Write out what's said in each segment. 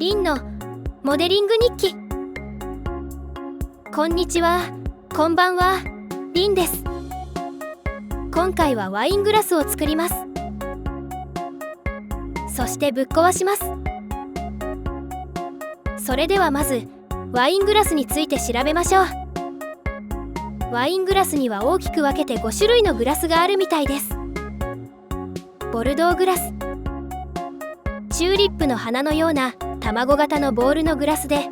リンのモデリング日記。こんにちは、こんばんは、リンです。今回はワイングラスを作ります。そしてぶっ壊します。それではまずワイングラスについて調べましょう。ワイングラスには大きく分けて5種類のグラスがあるみたいです。ボルドーグラス、チューリップの花のような卵型のボールのグラスで、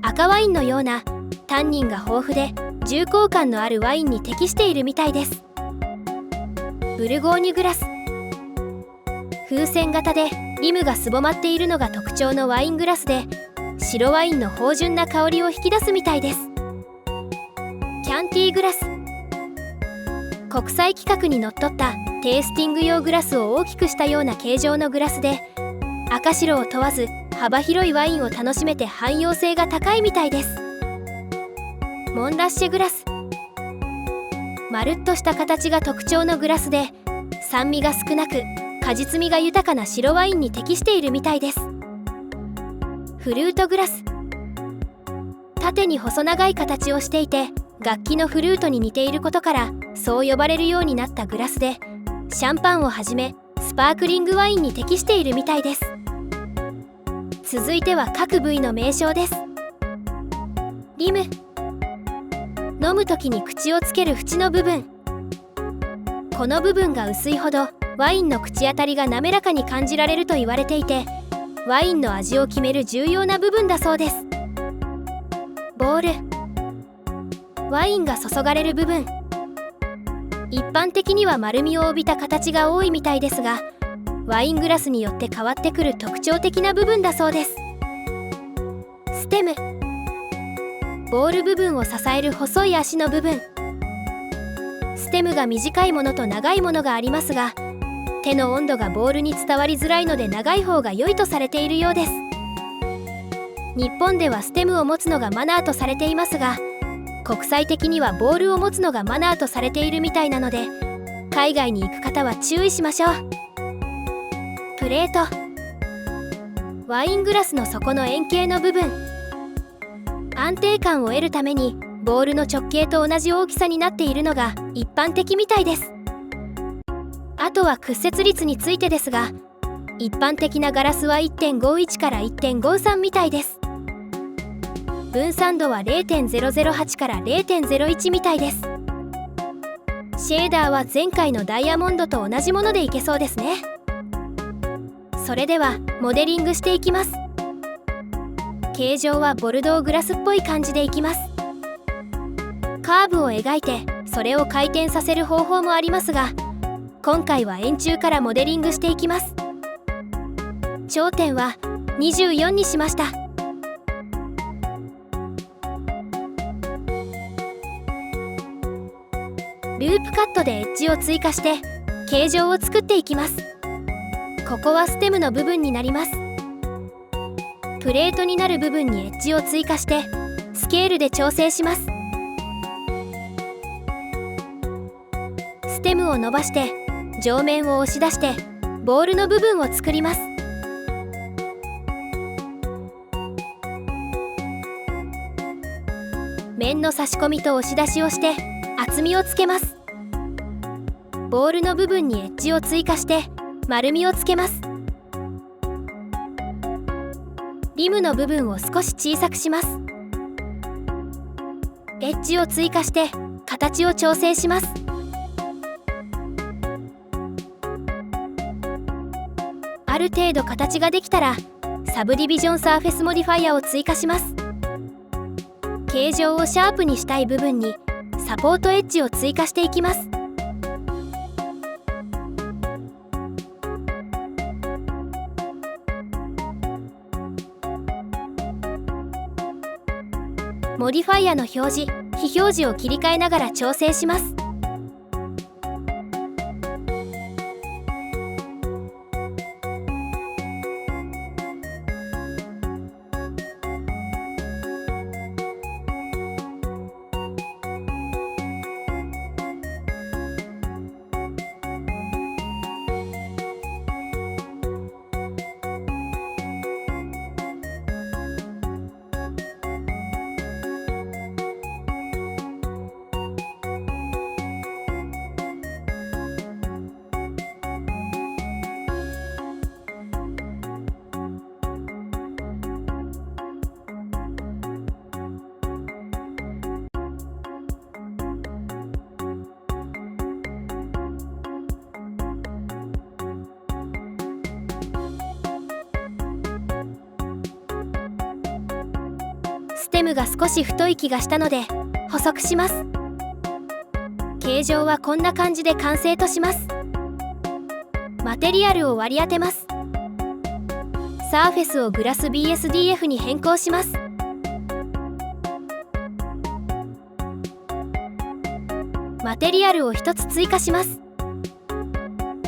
赤ワインのようなタンニンが豊富で重厚感のあるワインに適しているみたいです。ブルゴーニュグラス、風船型でリムがすぼまっているのが特徴のワイングラスで、白ワインの芳醇な香りを引き出すみたいです。キャンティーグラス、国際規格にのっとったテイスティング用グラスを大きくしたような形状のグラスで、赤白を問わず幅広いワインを楽しめて汎用性が高いみたいです。モンラッシェグラス、まるっとした形が特徴のグラスで、酸味が少なく果実味が豊かな白ワインに適しているみたいです。フルートグラス、縦に細長い形をしていて、楽器のフルートに似ていることからそう呼ばれるようになったグラスで、シャンパンをはじめスパークリングワインに適しているみたいです。続いては各部位の名称です。リム、飲む時に口をつける縁の部分。この部分が薄いほどワインの口当たりが滑らかに感じられると言われていて、ワインの味を決める重要な部分だそうです。ボール、ワインが注がれる部分。一般的には丸みを帯びた形が多いみたいですが、ワイングラスによって変わってくる特徴的な部分だそうです。ステム、ボール部分を支える細い足の部分。ステムが短いものと長いものがありますが、手の温度がボールに伝わりづらいので長い方が良いとされているようです。日本ではステムを持つのがマナーとされていますが、国際的にはボールを持つのがマナーとされているみたいなので、海外に行く方は注意しましょう。プレート、ワイングラスの底の円形の部分。安定感を得るためにボールの直径と同じ大きさになっているのが一般的みたいです。あとは屈折率についてですが、一般的なガラスは 1.51 から 1.53 みたいです。分散度は 0.008 から 0.01 みたいです。シェーダーは前回のダイヤモンドと同じものでいけそうですね。それではモデリングしていきます。形状はボルドーグラスっぽい感じでいきます。カーブを描いてそれを回転させる方法もありますが、今回は円柱からモデリングしていきます。頂点は24にしました。ループカットでエッジを追加して形状を作っていきます。ここはステムの部分になります。プレートになる部分にエッジを追加してスケールで調整します。ステムを伸ばして上面を押し出してボールの部分を作ります。面の差し込みと押し出しをして厚みをつけます。ボールの部分にエッジを追加して丸みをつけます。リムの部分を少し小さくします。エッジを追加して形を調整します。ある程度形ができたらサブディビジョンサーフェスモディファイアを追加します。形状をシャープにしたい部分にサポートエッジを追加していきます。モディファイアの表示、非表示を切り替えながら調整します。ステムが少し太い気がしたので細くします。形状はこんな感じで完成とします。マテリアルを割り当てます。サーフェスをグラス BSDF に変更します。マテリアルを1つ追加します。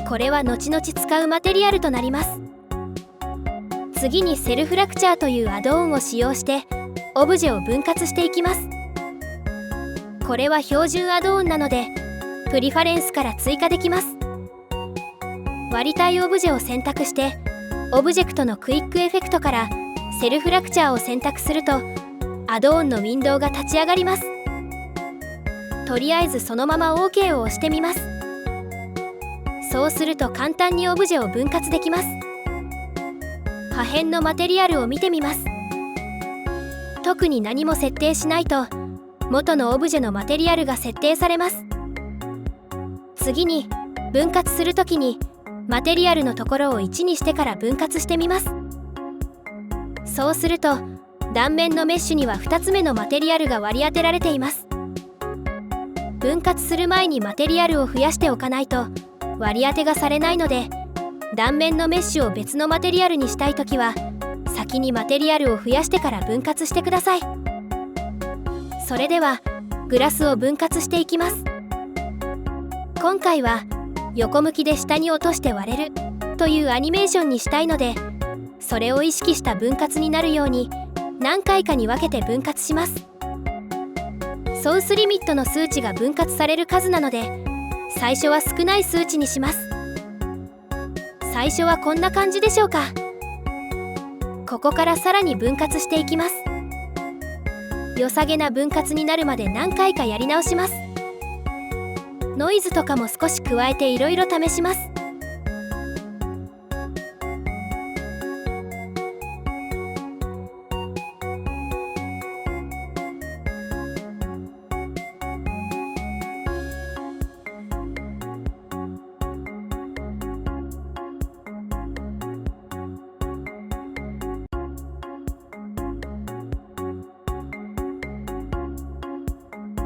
これは後々使うマテリアルとなります。次にセルフラクチャーというアドオンを使用してオブジェを分割していきます。これは標準アドオンなのでプリファレンスから追加できます。割りたいオブジェを選択してオブジェクトのクイックエフェクトからセルフラクチャーを選択するとアドオンのウィンドウが立ち上がります。とりあえずそのまま OK を押してみます。そうすると簡単にオブジェを分割できます。破片のマテリアルを見てみます。特に何も設定しないと元のオブジェのマテリアルが設定されます。次に分割するときにマテリアルのところを1にしてから分割してみます。そうすると断面のメッシュには2つ目のマテリアルが割り当てられています。分割する前にマテリアルを増やしておかないと割り当てがされないので、断面のメッシュを別のマテリアルにしたいときは先にマテリアルを増やしてから分割してください。それではグラスを分割していきます。今回は横向きで下に落として割れるというアニメーションにしたいので、それを意識した分割になるように何回かに分けて分割します。ソースリミットの数値が分割される数なので最初は少ない数値にします。最初はこんな感じでしょうか。ここからさらに分割していきます。良さげな分割になるまで何回かやり直します。ノイズとかも少し加えていろいろ試します。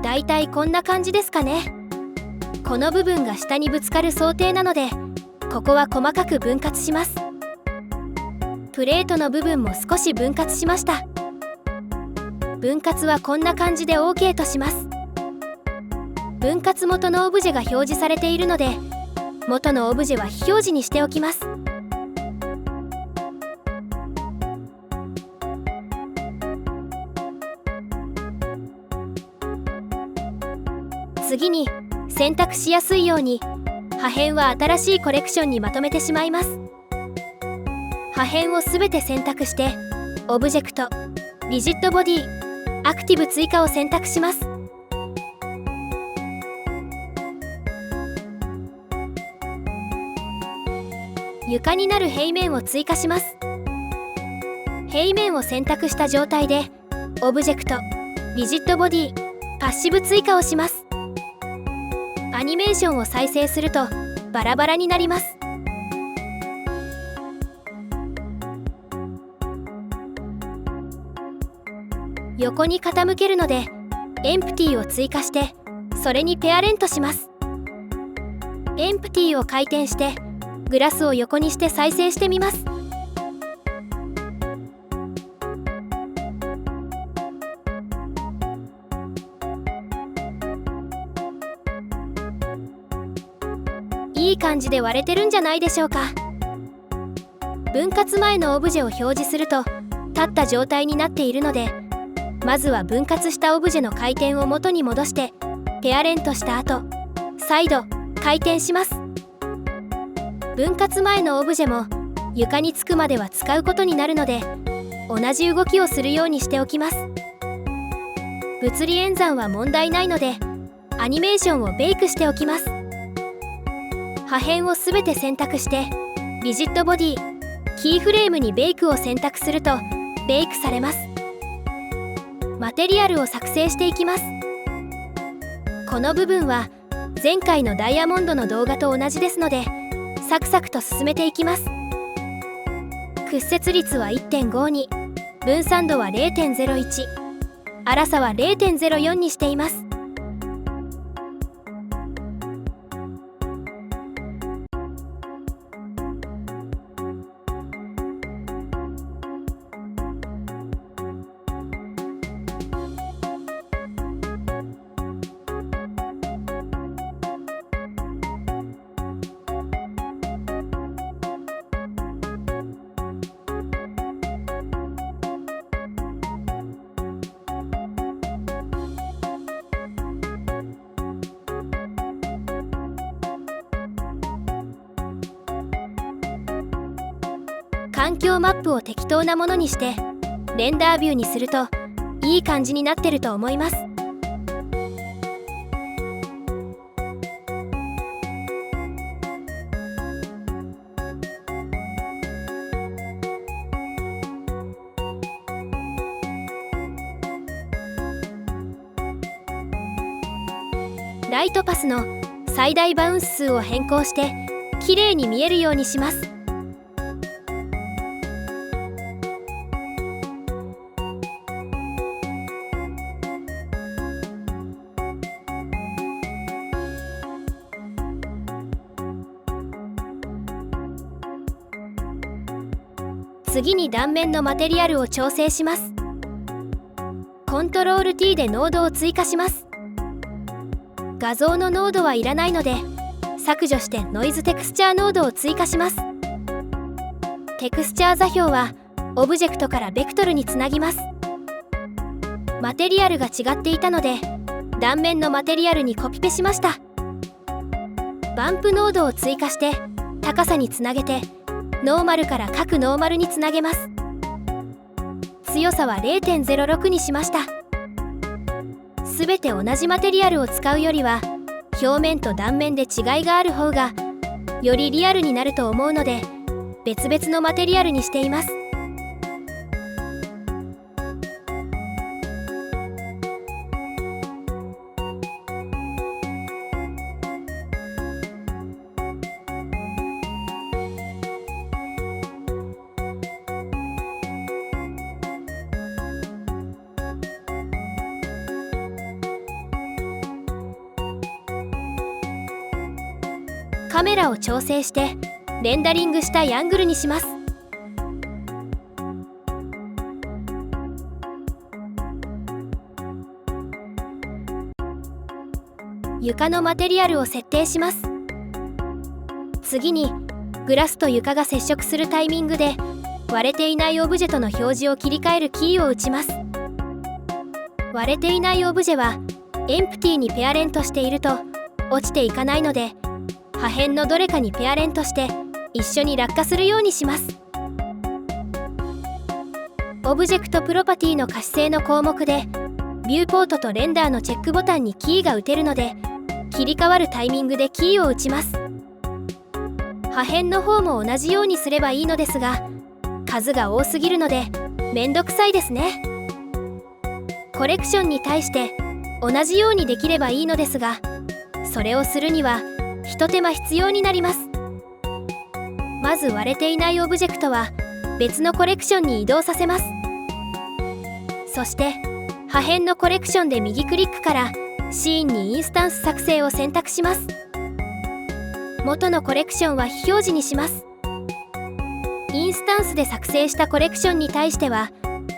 だいたいこんな感じですかね。この部分が下にぶつかる想定なのでここは細かく分割します。プレートの部分も少し分割しました。分割はこんな感じで OK とします。分割元のオブジェが表示されているので元のオブジェは非表示にしておきます。次に選択しやすいように破片は新しいコレクションにまとめてしまいます。破片をすべて選択してオブジェクト、リジットボディ、アクティブ追加を選択します。床になる平面を追加します。平面を選択した状態でオブジェクト、リジットボディ、パッシブ追加をします。アニメーションを再生するとバラバラになります。横に傾けるのでエンプティを追加してそれにペアレントします。エンプティを回転してグラスを横にして再生してみます。いい感じで割れてるんじゃないでしょうか。分割前のオブジェを表示すると立った状態になっているので、まずは分割したオブジェの回転を元に戻してペアレントした後再度回転します。分割前のオブジェも床につくまでは使うことになるので同じ動きをするようにしておきます。物理演算は問題ないのでアニメーションをベイクしておきます。破片をすべて選択してリジットボディ、キーフレームにベイクを選択するとベイクされます。マテリアルを作成していきます。この部分は前回のダイヤモンドの動画と同じですのでサクサクと進めていきます。屈折率は 1.52、分散度は 0.01、粗さは 0.04 にしています。環境マップを適当なものにしてレンダービューにするといい感じになってると思います。ライトパスの最大バウンス数を変更してきれいに見えるようにします。次に断面のマテリアルを調整します。コントロール T でノードを追加します。画像のノードはいらないので削除してノイズテクスチャーノードを追加します。テクスチャー座標はオブジェクトからベクトルにつなぎます。マテリアルが違っていたので断面のマテリアルにコピペしました。バンプノードを追加して高さにつなげてノーマルから各ノーマルにつなげます。強さは 0.06 にしました。すべて同じマテリアルを使うよりは表面と断面で違いがある方がよりリアルになると思うので別々のマテリアルにしています。カメラを調整してレンダリングしたいアングルにします。床のマテリアルを設定します。次にグラスと床が接触するタイミングで割れていないオブジェとの表示を切り替えるキーを打ちます。割れていないオブジェはエンプティにペアレントしていると落ちていかないので破片のどれかにペアレントして一緒に落下するようにします。オブジェクトプロパティの可視性の項目でビューポートとレンダーのチェックボタンにキーが打てるので切り替わるタイミングでキーを打ちます。破片の方も同じようにすればいいのですが数が多すぎるのでめんどくさいですね。コレクションに対して同じようにできればいいのですがそれをするには一手間必要になります。まず割れていないオブジェクトは別のコレクションに移動させます。そして破片のコレクションで右クリックからシーンにインスタンス作成を選択します。元のコレクションは非表示にします。インスタンスで作成したコレクションに対しては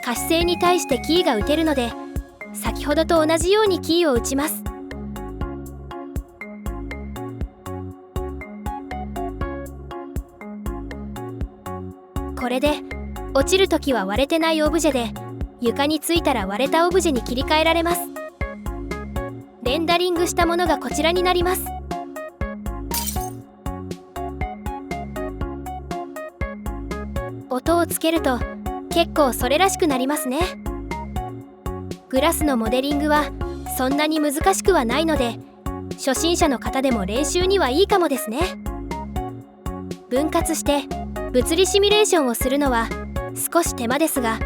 可視性に対してキーが打てるので先ほどと同じようにキーを打ちます。これで落ちるときは割れてないオブジェで床についたら割れたオブジェに切り替えられます。レンダリングしたものがこちらになります。音をつけると結構それらしくなりますね。グラスのモデリングはそんなに難しくはないので初心者の方でも練習にはいいかもですね。分割して物理シミュレーションをするのは少し手間ですが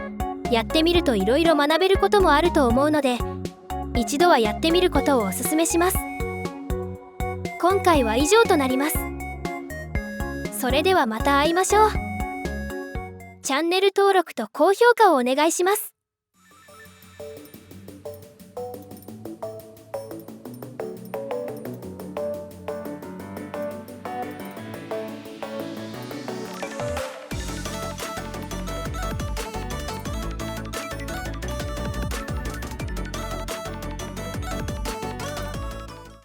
やってみるといろいろ学べることもあると思うので一度はやってみることをおすすめします。今回は以上となります。それではまた会いましょう。チャンネル登録と高評価をお願いします。